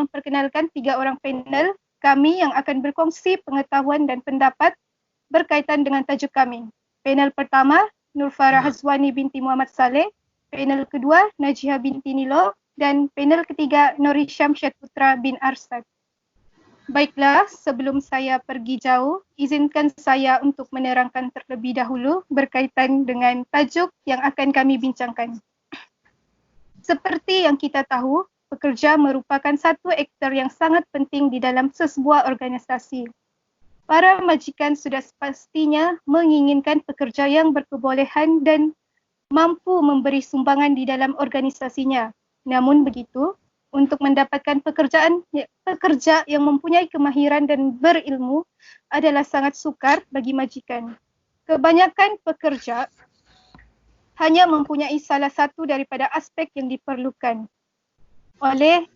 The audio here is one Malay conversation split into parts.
memperkenalkan 3 orang panel kami yang akan berkongsi pengetahuan dan pendapat berkaitan dengan tajuk kami. Panel pertama, Nur Farah Hazwani binti Muhammad Saleh. Panel kedua, Najihah binti Nilo. Dan panel ketiga, Nur Hisham Syedputra bin Arshad. Baiklah, sebelum saya pergi jauh, izinkan saya untuk menerangkan terlebih dahulu berkaitan dengan tajuk yang akan kami bincangkan. Seperti yang kita tahu, pekerja merupakan satu aktor yang sangat penting di dalam sesebuah organisasi. Para majikan sudah pastinya menginginkan pekerja yang berkebolehan dan mampu memberi sumbangan di dalam organisasinya. Namun begitu, untuk mendapatkan pekerja yang mempunyai kemahiran dan berilmu adalah sangat sukar bagi majikan. Kebanyakan pekerja hanya mempunyai salah satu daripada aspek yang diperlukan oleh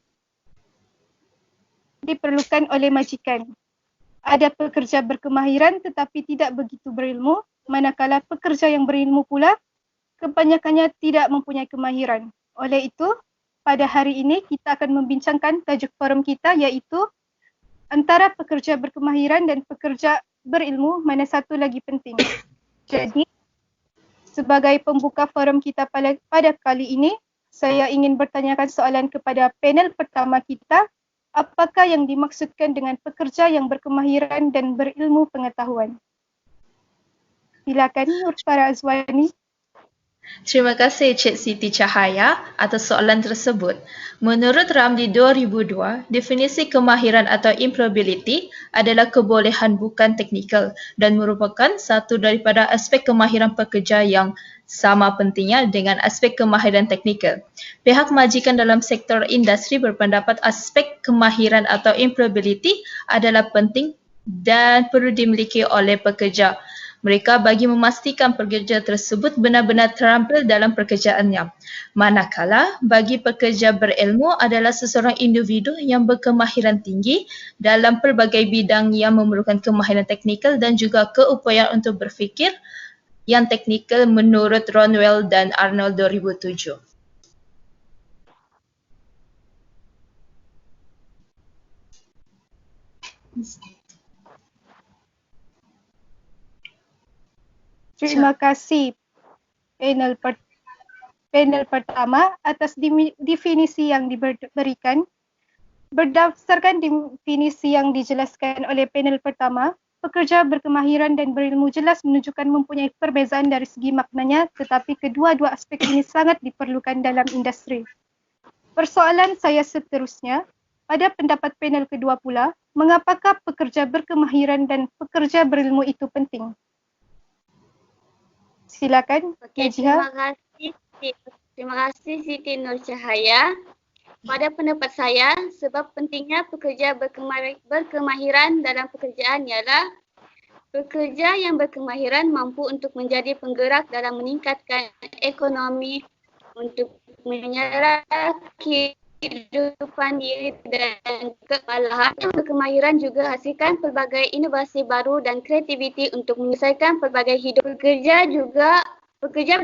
majikan. Ada pekerja berkemahiran tetapi tidak begitu berilmu, manakala pekerja yang berilmu pula kebanyakannya tidak mempunyai kemahiran. Oleh itu, pada hari ini kita akan membincangkan tajuk forum kita iaitu antara pekerja berkemahiran dan pekerja berilmu, mana satu lagi penting. Jadi, sebagai pembuka forum kita pada kali ini, saya ingin bertanyakan soalan kepada panel pertama kita, apakah yang dimaksudkan dengan pekerja yang berkemahiran dan berilmu pengetahuan? Silakan Nur Farah Hazwani. Terima kasih Cik Siti Cahaya atas soalan tersebut. Menurut Ramli 2002, definisi kemahiran atau employability adalah kebolehan bukan teknikal dan merupakan satu daripada aspek kemahiran pekerja yang sama pentingnya dengan aspek kemahiran teknikal. Pihak majikan dalam sektor industri berpendapat aspek kemahiran atau employability adalah penting dan perlu dimiliki oleh pekerja. Mereka bagi memastikan pekerja tersebut benar-benar terampil dalam pekerjaannya. Manakala bagi pekerja berilmu adalah seseorang individu yang berkemahiran tinggi dalam pelbagai bidang yang memerlukan kemahiran teknikal dan juga keupayaan untuk berfikir yang teknikal menurut Ronwell dan Arnold 2007. Terima kasih panel pertama atas definisi yang diberikan. Berdasarkan definisi yang dijelaskan oleh panel pertama, pekerja berkemahiran dan berilmu jelas menunjukkan mempunyai perbezaan dari segi maknanya, tetapi kedua-dua aspek ini sangat diperlukan dalam industri. Persoalan saya seterusnya, pada pendapat panel kedua pula, mengapakah pekerja berkemahiran dan pekerja berilmu itu penting? Silakan, Najihah. Terima kasih Siti Nur Cahaya. Pada pendapat saya, sebab pentingnya pekerja berkemahiran dalam pekerjaan ialah pekerja yang berkemahiran mampu untuk menjadi penggerak dalam meningkatkan ekonomi, untuk menyerah kehidupan diri dan kepalahan. Berkemahiran juga hasilkan pelbagai inovasi baru dan kreativiti untuk menyelesaikan pelbagai hidup. Pekerja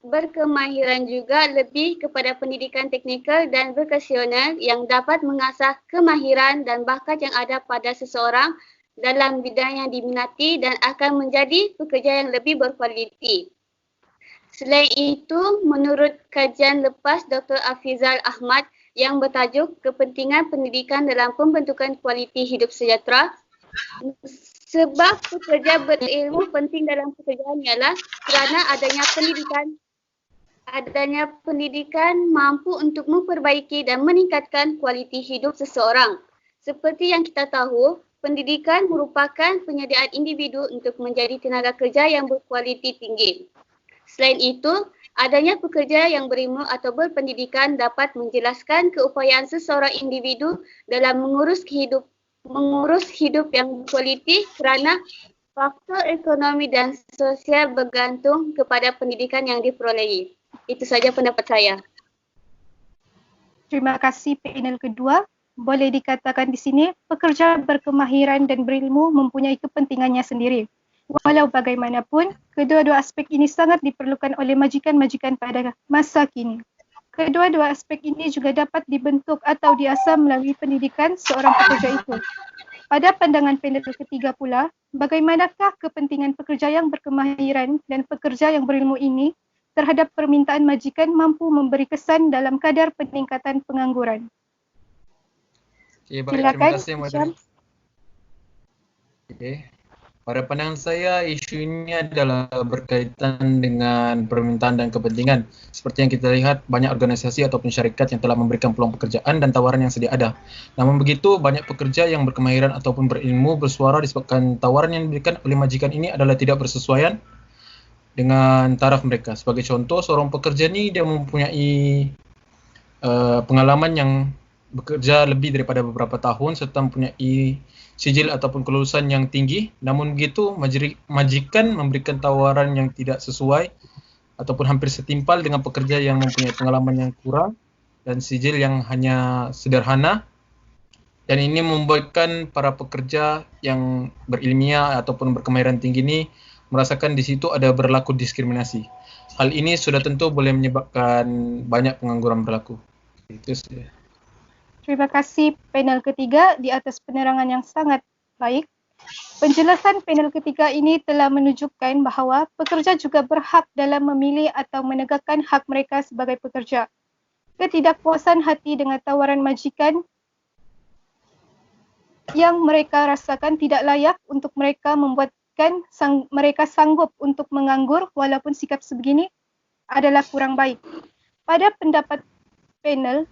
berkemahiran juga lebih kepada pendidikan teknikal dan vokasional yang dapat mengasah kemahiran dan bakat yang ada pada seseorang dalam bidang yang diminati dan akan menjadi pekerja yang lebih berkualiti. Selain itu, menurut kajian lepas Dr. Afizal Ahmad yang bertajuk Kepentingan Pendidikan dalam Pembentukan Kualiti Hidup Sejahtera, sebab pekerja berilmu penting dalam pekerjaan ialah kerana adanya pendidikan mampu untuk memperbaiki dan meningkatkan kualiti hidup seseorang. Seperti yang kita tahu, pendidikan merupakan penyediaan individu untuk menjadi tenaga kerja yang berkualiti tinggi. Selain itu, adanya pekerja yang berilmu atau berpendidikan dapat menjelaskan keupayaan seseorang individu dalam mengurus hidup yang berkualiti kerana faktor ekonomi dan sosial bergantung kepada pendidikan yang diperolehi. Itu saja pendapat saya. Terima kasih panel kedua. Boleh dikatakan di sini, pekerja berkemahiran dan berilmu mempunyai kepentingannya sendiri. Walau bagaimanapun, kedua-dua aspek ini sangat diperlukan oleh majikan-majikan pada masa kini. Kedua-dua aspek ini juga dapat dibentuk atau diasah melalui pendidikan seorang pekerja itu. Pada pandangan panel ketiga pula, bagaimanakah kepentingan pekerja yang berkemahiran dan pekerja yang berilmu ini terhadap permintaan majikan mampu memberi kesan dalam kadar peningkatan pengangguran? Okey, baik, terima Silakan, kasih Madam. Syam. Okey. Pada pandangan saya, isu ini adalah berkaitan dengan permintaan dan kepentingan. Seperti yang kita lihat, banyak organisasi ataupun syarikat yang telah memberikan peluang pekerjaan dan tawaran yang sedia ada. Namun begitu, banyak pekerja yang berkemahiran ataupun berilmu bersuara disebabkan tawaran yang diberikan oleh majikan ini adalah tidak bersesuaian dengan taraf mereka. Sebagai contoh, seorang pekerja ni dia mempunyai pengalaman yang bekerja lebih daripada beberapa tahun serta mempunyai sijil ataupun kelulusan yang tinggi. Namun begitu, majikan memberikan tawaran yang tidak sesuai ataupun hampir setimpal dengan pekerja yang mempunyai pengalaman yang kurang dan sijil yang hanya sederhana. Dan ini membuatkan para pekerja yang berilmiah ataupun berkemahiran tinggi ini merasakan di situ ada berlaku diskriminasi. Hal ini sudah tentu boleh menyebabkan banyak pengangguran berlaku. Itu saja. Terima kasih panel ketiga di atas penerangan yang sangat baik. Penjelasan panel ketiga ini telah menunjukkan bahawa pekerja juga berhak dalam memilih atau menegakkan hak mereka sebagai pekerja. Ketidakpuasan hati dengan tawaran majikan yang mereka rasakan tidak layak untuk mereka membuatkan mereka sanggup untuk menganggur walaupun sikap sebegini adalah kurang baik. Pada pendapat panel,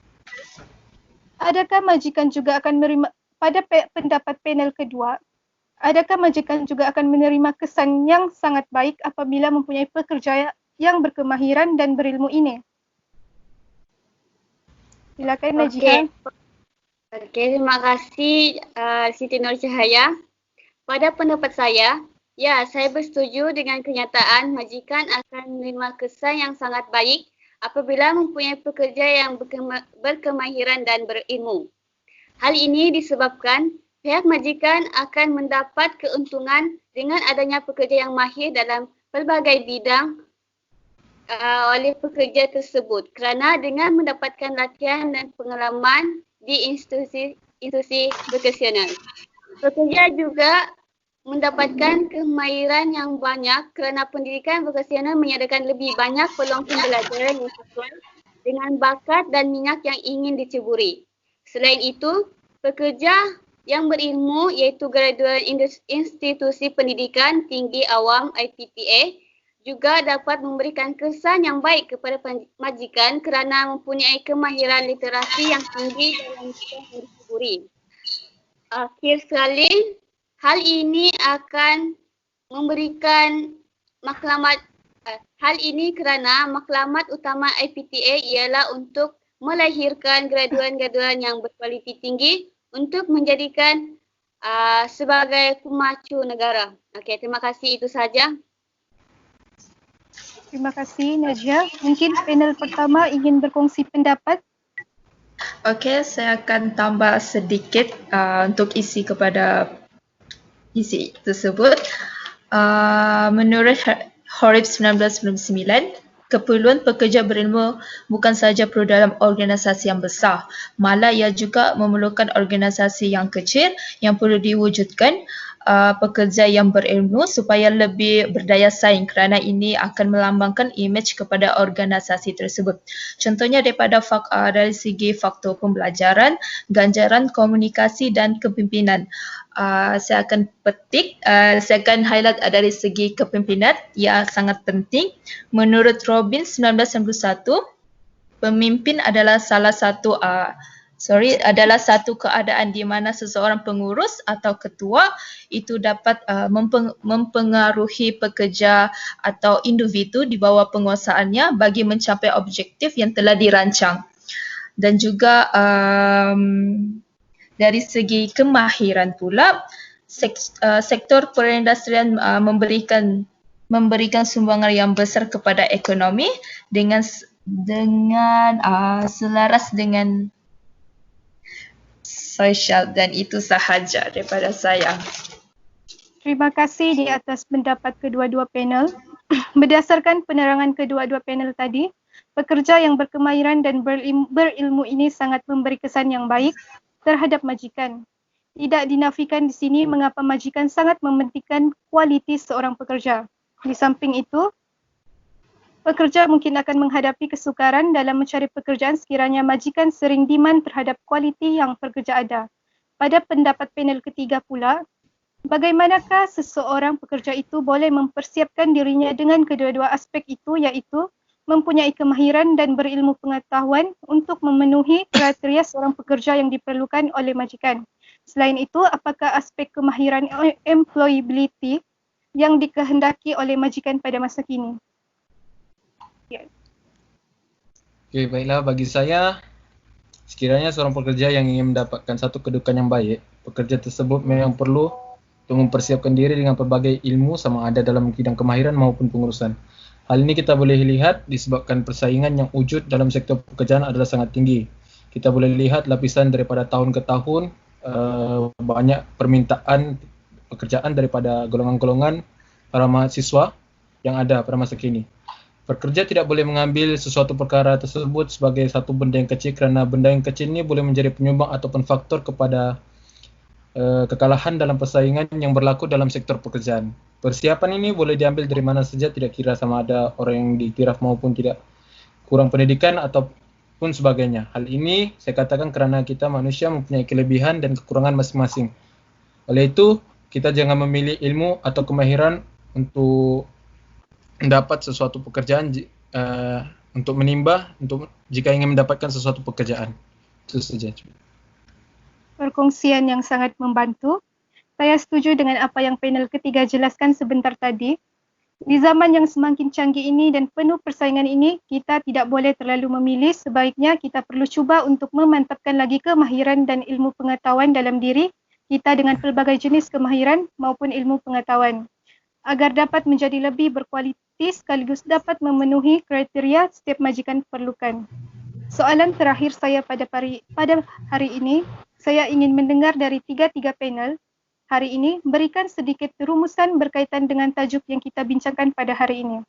adakah majikan juga akan menerima, pada pendapat panel kedua, adakah majikan juga akan menerima kesan yang sangat baik apabila mempunyai pekerja yang berkemahiran dan berilmu ini? Silakan Najihah. Okey, terima kasih Siti Nur Cahaya. Pada pendapat saya, ya, saya bersetuju dengan kenyataan majikan akan menerima kesan yang sangat baik apabila mempunyai pekerja yang berkemahiran dan berilmu. Hal ini disebabkan pihak majikan akan mendapat keuntungan dengan adanya pekerja yang mahir dalam pelbagai bidang oleh pekerja tersebut kerana dengan mendapatkan latihan dan pengalaman di institusi vokasional. Pekerja juga mendapatkan kemahiran yang banyak kerana pendidikan vokasional menyediakan lebih banyak peluang pembelajaran yang sesuai dengan bakat dan minat yang ingin diceburi. Selain itu, pekerja yang berilmu iaitu graduan institusi pendidikan tinggi awam IPTA juga dapat memberikan kesan yang baik kepada majikan kerana mempunyai kemahiran literasi yang tinggi dalam bidang yang diceburi. Akhir sekali, hal ini akan memberikan maklumat. Hal ini kerana maklumat utama IPTA ialah untuk melahirkan graduan-graduan yang berkualiti tinggi untuk menjadikan sebagai pemacu negara. Okey, terima kasih, itu saja. Terima kasih Najihah. Mungkin panel pertama ingin berkongsi pendapat. Okey, saya akan tambah sedikit untuk isi kepada isi tersebut. Menurut Horib 1999, keperluan pekerja berilmu bukan sahaja perlu dalam organisasi yang besar, malah ia juga memerlukan organisasi yang kecil yang perlu diwujudkan pekerja yang berilmu supaya lebih berdaya saing kerana ini akan melambangkan imej kepada organisasi tersebut. Contohnya dari segi faktor pembelajaran, ganjaran komunikasi dan kepimpinan. Saya akan saya akan highlight dari segi kepimpinan yang sangat penting. Menurut Robin 1991, pemimpin adalah adalah satu keadaan di mana seseorang pengurus atau ketua itu dapat mempengaruhi pekerja atau individu di bawah penguasaannya bagi mencapai objektif yang telah dirancang. Dan juga dari segi kemahiran pula, sektor perindustrian memberikan sumbangan yang besar kepada ekonomi dengan selaras dengan sosial, dan itu sahaja daripada saya. Terima kasih di atas pendapat kedua-dua panel. Berdasarkan penerangan kedua-dua panel tadi, Pekerja yang berkemahiran dan berilmu ini sangat memberi kesan yang baik terhadap majikan. Tidak dinafikan di sini mengapa majikan sangat mementingkan kualiti seorang pekerja. Di samping itu, pekerja mungkin akan menghadapi kesukaran dalam mencari pekerjaan sekiranya majikan sering demand terhadap kualiti yang pekerja ada. Pada pendapat panel ketiga pula, bagaimanakah seseorang pekerja itu boleh mempersiapkan dirinya dengan kedua-dua aspek itu, iaitu mempunyai kemahiran dan berilmu pengetahuan untuk memenuhi kriteria seorang pekerja yang diperlukan oleh majikan. Selain itu, apakah aspek kemahiran employability yang dikehendaki oleh majikan pada masa kini? Okey, baiklah, bagi saya, sekiranya seorang pekerja yang ingin mendapatkan satu kedudukan yang baik, pekerja tersebut memang perlu untuk mempersiapkan diri dengan pelbagai ilmu sama ada dalam bidang kemahiran maupun pengurusan. Hal ini kita boleh lihat disebabkan persaingan yang wujud dalam sektor pekerjaan adalah sangat tinggi. Kita boleh lihat lapisan daripada tahun ke tahun, banyak permintaan pekerjaan daripada golongan-golongan para mahasiswa yang ada pada masa kini. Pekerja tidak boleh mengambil sesuatu perkara tersebut sebagai satu benda yang kecil kerana benda yang kecil ini boleh menjadi penyumbang ataupun faktor kepada kekalahan dalam persaingan yang berlaku dalam sektor pekerjaan. Persiapan ini boleh diambil dari mana saja, tidak kira sama ada orang yang diiktiraf maupun tidak, kurang pendidikan ataupun sebagainya. Hal ini saya katakan kerana kita manusia mempunyai kelebihan dan kekurangan masing-masing. Oleh itu, kita jangan memilih ilmu atau kemahiran untuk mendapat sesuatu pekerjaan untuk menimba jika ingin mendapatkan sesuatu pekerjaan. Itu saja. Perkongsian yang sangat membantu. Saya setuju dengan apa yang panel ketiga jelaskan sebentar tadi. Di zaman yang semakin canggih ini dan penuh persaingan ini, kita tidak boleh terlalu memilih. Sebaiknya kita perlu cuba untuk memantapkan lagi kemahiran dan ilmu pengetahuan dalam diri kita dengan pelbagai jenis kemahiran maupun ilmu pengetahuan, agar dapat menjadi lebih berkualiti sekaligus dapat memenuhi kriteria setiap majikan perlukan. Soalan terakhir saya pada hari ini, saya ingin mendengar dari tiga-tiga panel hari ini berikan sedikit rumusan berkaitan dengan tajuk yang kita bincangkan pada hari ini.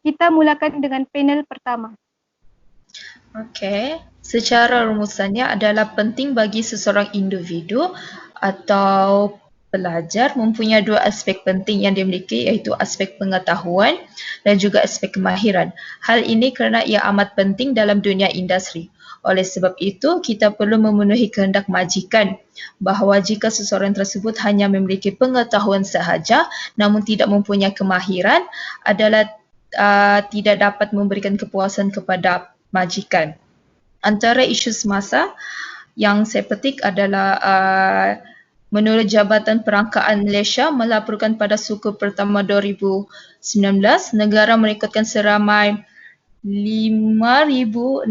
Kita mulakan dengan panel pertama. Okey, secara rumusannya adalah penting bagi seseorang individu atau pelajar mempunyai dua aspek penting yang dimiliki, iaitu aspek pengetahuan dan juga aspek kemahiran. Hal ini kerana ia amat penting dalam dunia industri. Oleh sebab itu, kita perlu memenuhi kehendak majikan bahawa jika seseorang tersebut hanya memiliki pengetahuan sahaja namun tidak mempunyai kemahiran adalah tidak dapat memberikan kepuasan kepada majikan. Antara isu semasa yang saya petik adalah menurut Jabatan Perangkaan Malaysia melaporkan pada suku pertama 2019, negara merekodkan seramai 5,16,600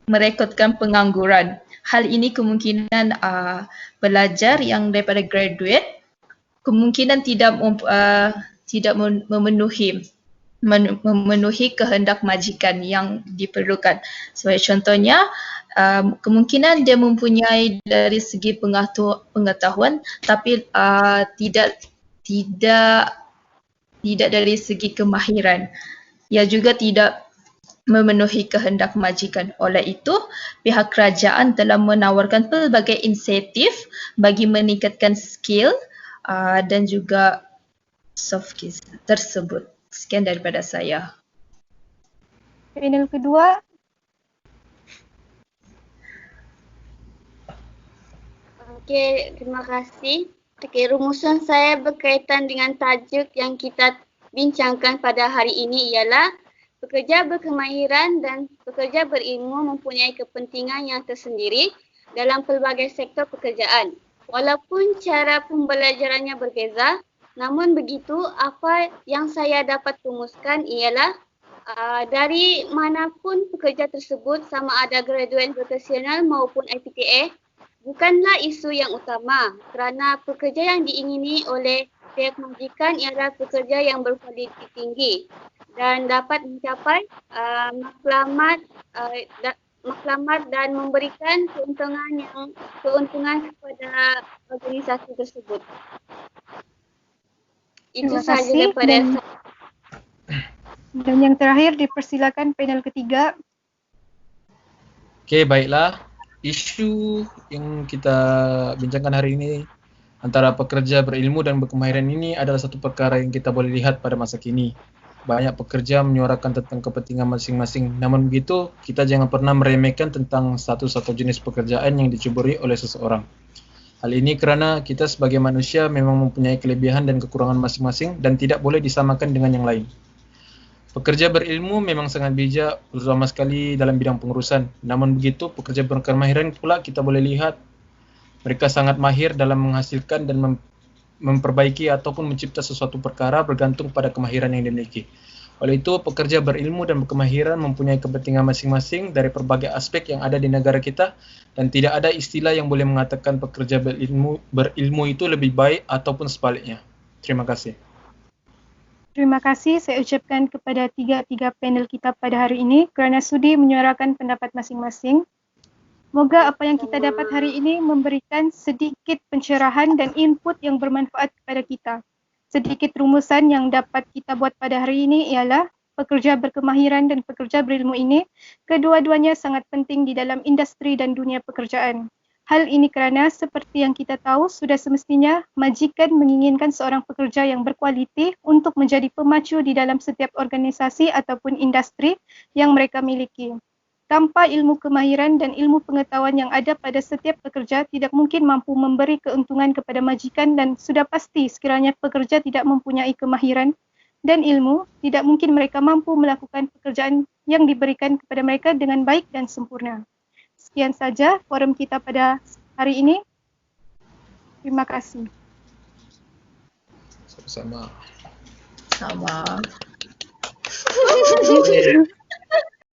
merekodkan pengangguran. Hal ini kemungkinan pelajar yang daripada graduate kemungkinan tidak memenuhi kehendak majikan yang diperlukan. Sebagai contohnya, kemungkinan dia mempunyai dari segi pengetahuan tapi tidak dari segi kemahiran. Ia juga tidak memenuhi kehendak majikan. Oleh itu, pihak kerajaan telah menawarkan pelbagai insentif bagi meningkatkan skill dan juga soft skills tersebut. Sekian daripada saya. Panel kedua. Okey, terima kasih. Okey, rumusan saya berkaitan dengan tajuk yang kita bincangkan pada hari ini ialah pekerja berkemahiran dan pekerja berilmu mempunyai kepentingan yang tersendiri dalam pelbagai sektor pekerjaan. Walaupun cara pembelajarannya berbeza, namun begitu apa yang saya dapat rumuskan ialah dari manapun pekerja tersebut, sama ada graduate profesional maupun IPTA, bukanlah isu yang utama kerana pekerja yang diingini oleh pihak majikan ialah pekerja yang berkualiti tinggi dan dapat mencapai matlamat maklumat dan memberikan keuntungan kepada organisasi tersebut. Itu Terima sahaja kasih. daripada saya. Dan yang terakhir dipersilakan panel ketiga. Okey, baiklah. Isu yang kita bincangkan hari ini antara pekerja berilmu dan berkemahiran ini adalah satu perkara yang kita boleh lihat pada masa kini. Banyak pekerja menyuarakan tentang kepentingan masing-masing. Namun begitu, kita jangan pernah meremehkan tentang status atau jenis pekerjaan yang dicuburi oleh seseorang. Hal ini kerana kita sebagai manusia memang mempunyai kelebihan dan kekurangan masing-masing dan tidak boleh disamakan dengan yang lain. Pekerja berilmu memang sangat bijak, terutama sekali dalam bidang pengurusan. Namun begitu, pekerja berkemahiran pula kita boleh lihat mereka sangat mahir dalam menghasilkan dan memperbaiki ataupun mencipta sesuatu perkara bergantung pada kemahiran yang dimiliki. Oleh itu, pekerja berilmu dan berkemahiran mempunyai kepentingan masing-masing dari berbagai aspek yang ada di negara kita dan tidak ada istilah yang boleh mengatakan pekerja berilmu itu lebih baik ataupun sebaliknya. Terima kasih. Terima kasih saya ucapkan kepada tiga-tiga panel kita pada hari ini kerana sudi menyuarakan pendapat masing-masing. Moga apa yang kita dapat hari ini memberikan sedikit pencerahan dan input yang bermanfaat kepada kita. Sedikit rumusan yang dapat kita buat pada hari ini ialah pekerja berkemahiran dan pekerja berilmu ini kedua-duanya sangat penting di dalam industri dan dunia pekerjaan. Hal ini kerana seperti yang kita tahu sudah semestinya majikan menginginkan seorang pekerja yang berkualiti untuk menjadi pemacu di dalam setiap organisasi ataupun industri yang mereka miliki. Tanpa ilmu kemahiran dan ilmu pengetahuan yang ada pada setiap pekerja tidak mungkin mampu memberi keuntungan kepada majikan dan sudah pasti sekiranya pekerja tidak mempunyai kemahiran dan ilmu, tidak mungkin mereka mampu melakukan pekerjaan yang diberikan kepada mereka dengan baik dan sempurna. Sekian saja forum kita pada hari ini. Terima kasih. Sama-sama. Sama.